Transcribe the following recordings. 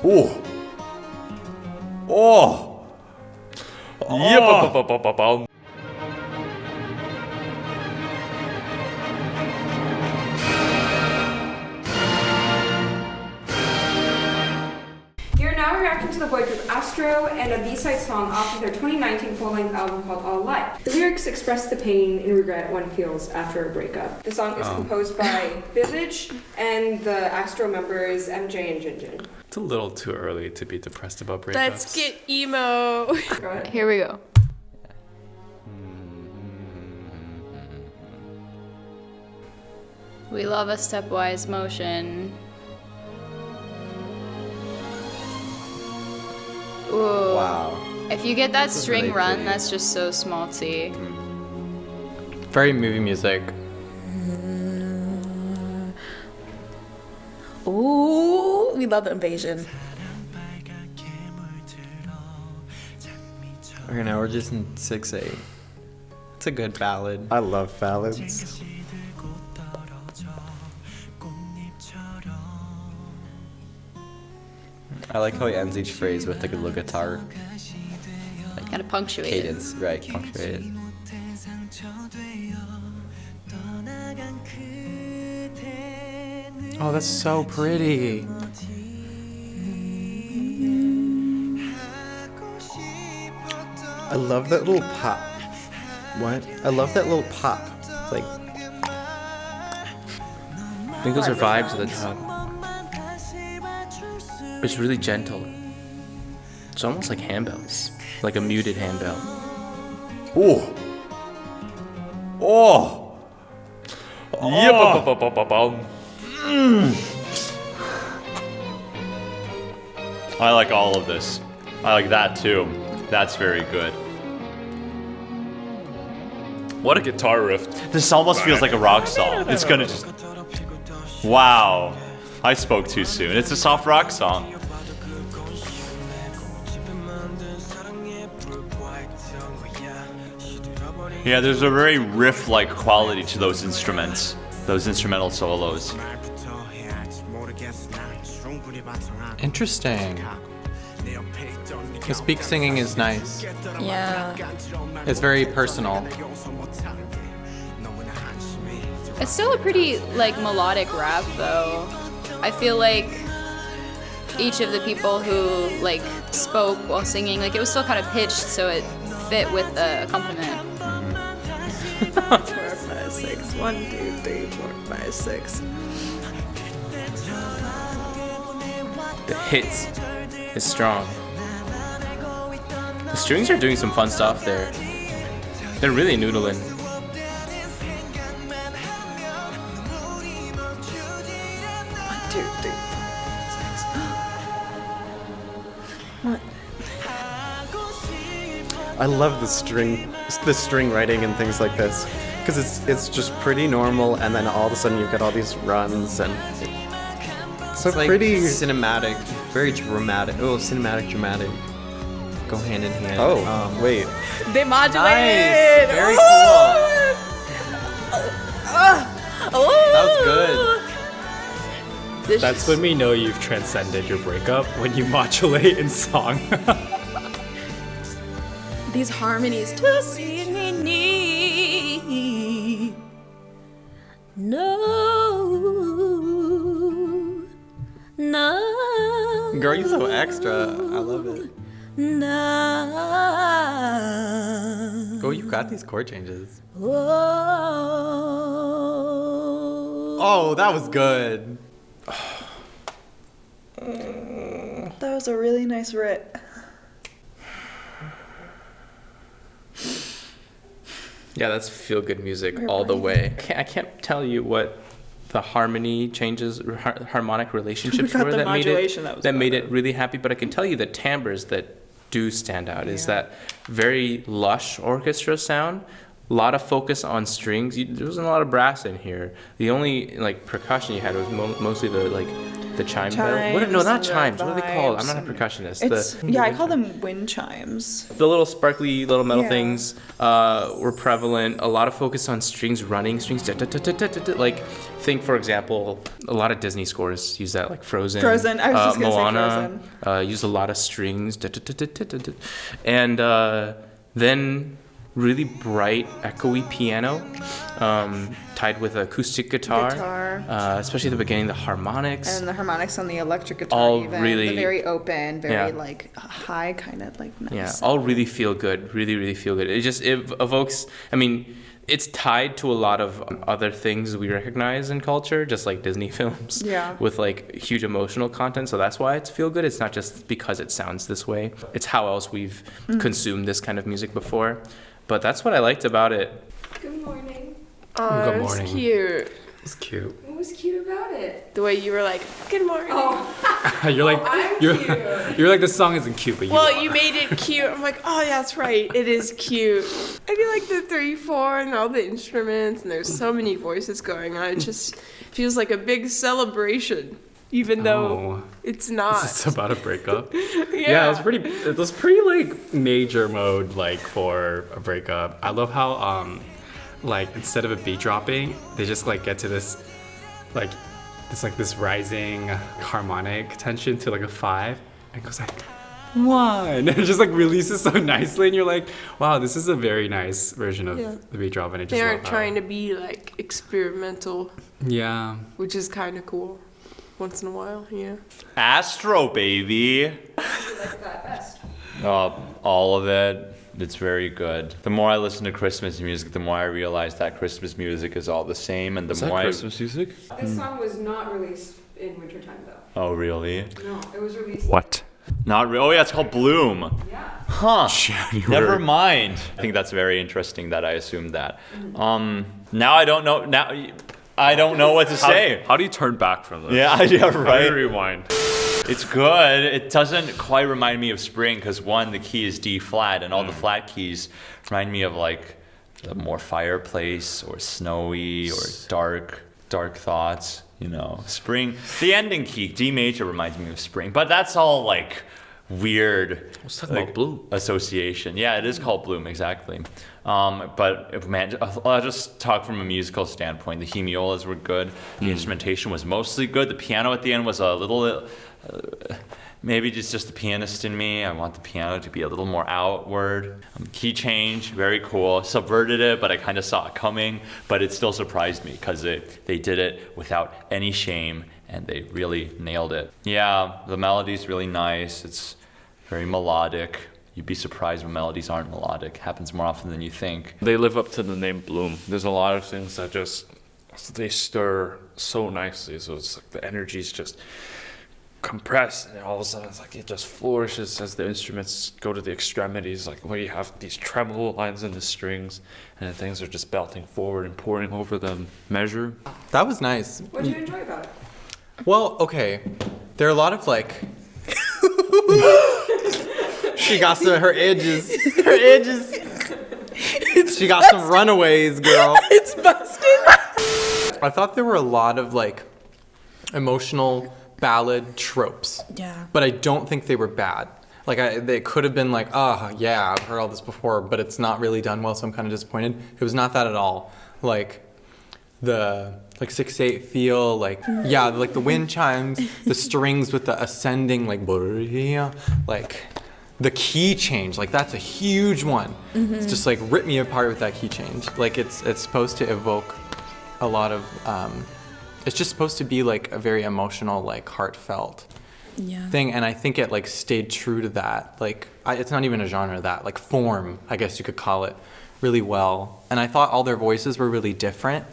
Ooh. Oh. Yep. You're now reacting to the boy group Astro and a B-side song off of their 2019 full-length album called All Alive. The lyrics express the pain and regret one feels after a breakup. The song is composed by Village and the Astro members MJ and Jinjin. It's a little too early to be depressed about breakups. Let's get emo. Go ahead. Here we go. We love a stepwise motion. Ooh. Wow. If you get that string really run, pretty. that's just so smalty. Very movie music. Ooh, we love the invasion. Okay, now we're just in 6/8. It's a good ballad. I love ballads. I like how he ends each phrase with like a little guitar Gotta punctuate cadence, right? Punctuated. Oh, that's so pretty. I love that little pop. What? I love that little pop. It's like, I think those are vibes of the drug. It's really gentle. It's almost like handbells, like a muted handbell. Ooh. Oh. Yep. I like all of this. I like that too. That's very good. What a guitar riff. This almost feels like a rock song. It's gonna just... Wow. I spoke too soon. It's a soft rock song. Yeah, there's a very riff-like quality to those instruments. Those instrumental solos. Interesting. The speak singing is nice. Yeah. It's very personal. It's still a pretty like melodic rap though. I feel like each of the people who like spoke while singing, like it was still kind of pitched so it fit with the accompaniment. 4, 5, 6. 1, 2, 3, 4, 5, 6. The hits is strong. The strings are doing some fun stuff there. They're really noodling. 1, 2, 3, 4, 5, 6. What? I love the string writing and things like this, because it's just pretty normal, and then all of a sudden you've got all these runs and it's so It's like pretty. cinematic, very dramatic. Oh, cinematic, dramatic. Go hand in hand. Oh, wait. They modulated. Nice. Very cool. That was good. That's when we know you've transcended your breakup, when you modulate in song. These harmonies to see me need. No. Girl, you're so extra. I love it. No. Girl, you got these chord changes. Oh. Oh, that was good. That was a really nice riff. Yeah, that's feel-good music all the way. I can't tell you what the harmony changes, harmonic relationships got were the that modulation, that was made better. it really happy. But I can tell you the timbres that do stand out is that very lush orchestra sound, A lot of focus on strings. There wasn't a lot of brass in here. The only like percussion you had was mostly the chime bell. No, not chimes. What are they called? I'm not a percussionist. I call them wind chimes. The little sparkly little metal things were prevalent. A lot of focus on strings, running strings. Like, think for example, a lot of Disney scores use that, like Frozen. Frozen. I was just gonna Moana, say Frozen. Used a lot of strings. And then really bright, echoey piano, tied with acoustic guitar. Especially at the beginning, the harmonics. And the harmonics on the electric guitar, all even. really The very open, very like high, kind of like nice. Yeah, all really feel good. Really, really feel good. It evokes. I mean, it's tied to a lot of other things we recognize in culture, just like Disney films. Yeah. With like huge emotional content, so that's why it's feel good. It's not just because it sounds this way. It's how else we've consumed this kind of music before. But that's what I liked about it. Good morning. Oh, Good morning. It was cute. It's cute. What was cute about it? The way you were like, good morning. Oh, You're like I'm you're cute. you're like the song isn't cute, but Well, you you made it cute. I'm like, oh, yeah, that's right. It is cute. I do like the 3/4 and all the instruments, and there's so many voices going on. It just feels like a big celebration, even though it's not. It's about a breakup. Yeah. It was pretty like major mode like for a breakup. I love how like instead of a beat dropping, they just like get to this rising harmonic tension to like a 5 and it goes like 1 and it just like releases so nicely and you're like, wow, this is a very nice version of the beat drop. And it just They aren't trying to be like experimental, which is kind of cool once in a while. Astro, baby. what do you like that best? All of it. It's very good. The more I listen to Christmas music, the more I realize that Christmas music is all the same, and the more Christmas music? This song was not released in wintertime, though. Oh, really? No, it was released. What? Not really. Oh, yeah, it's called Bloom. Yeah. Huh. January. Never mind. I think that's very interesting that I assumed that. Now I don't know. Now I don't know what to say. How do you turn back from this? Yeah, How do right. you rewind? It's good. It doesn't quite remind me of spring because one, the key is D flat, and all the flat keys remind me of like the more fireplace or snowy or dark thoughts. You know, spring. The ending key, D major, reminds me of spring, but that's all like weird. Let's talk about Bloom. Association. Yeah, it is called Bloom, exactly. But man, I'll just talk from a musical standpoint. The hemiolas were good. The instrumentation was mostly good. The piano at the end was a little. Maybe it's just the pianist in me. I want the piano to be a little more outward. Key change, very cool. Subverted it, but I kind of saw it coming. But it still surprised me because they did it without any shame, and they really nailed it. Yeah, the melody's really nice. It's very melodic. You'd be surprised when melodies aren't melodic. It happens more often than you think. They live up to the name Bloom. There's a lot of things that they stir so nicely. So it's like the energy's just compressed, and all of a sudden it's like it just flourishes as the instruments go to the extremities, like where you have these tremolo lines in the strings and the things are just belting forward and pouring over the measure. That was nice. What did you enjoy about it? Well, okay. There are a lot of like. She got some her edges. Her edges. She got some runaways, girl. It's busted. I thought there were a lot of like emotional ballad tropes. Yeah. But I don't think they were bad. Like they could have been like, yeah, I've heard all this before, but it's not really done well, so I'm kind of disappointed. It was not that at all. Like the 6/8 feel, like the wind chimes, the strings with the ascending like the key change, like that's a huge one. It's just like rip me apart with that key change. Like it's supposed to evoke a lot of it's just supposed to be like a very emotional, like heartfelt thing, and I think it like stayed true to that. Like it's not even a genre, that like form, I guess you could call it, really well. And I thought all their voices were really different.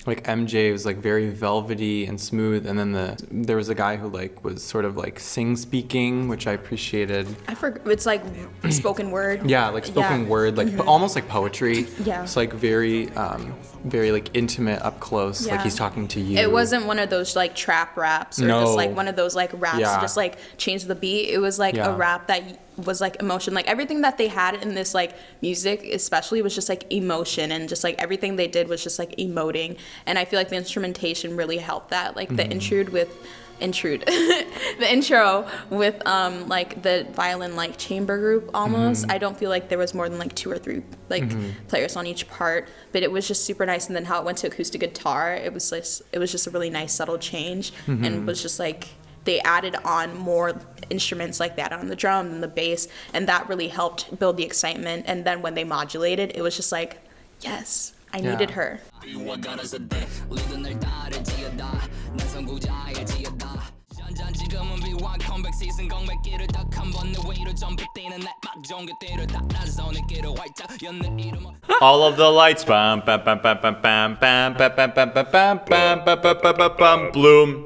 Like MJ was like very velvety and smooth, and then there was a guy who like was sort of like speaking, which I appreciated. I forgot. It's like spoken word. Yeah, like spoken word, like almost like poetry. Yeah. It's like very like intimate, up close, like he's talking to you. It wasn't one of those like trap raps or just like one of those like raps that just like change the beat. It was like a rap that was like emotion. Like everything that they had in this like music especially was just like emotion, and just like everything they did was just like emoting. And I feel like the instrumentation really helped that. Like the the intro with like the violin like chamber group almost. I don't feel like there was more than like 2 or 3 like players on each part, but it was just super nice. And then how it went to acoustic guitar, it was just a really nice subtle change, and was just like they added on more instruments like that on the drum and the bass, and that really helped build the excitement. And then when they modulated, it was just like, yes, I needed her. All of the lights, bam, bam, bam, bam, bam, bam, bam, bam, bam, bam, bam, bam, bam, bam, bam, bam, bam, bloom.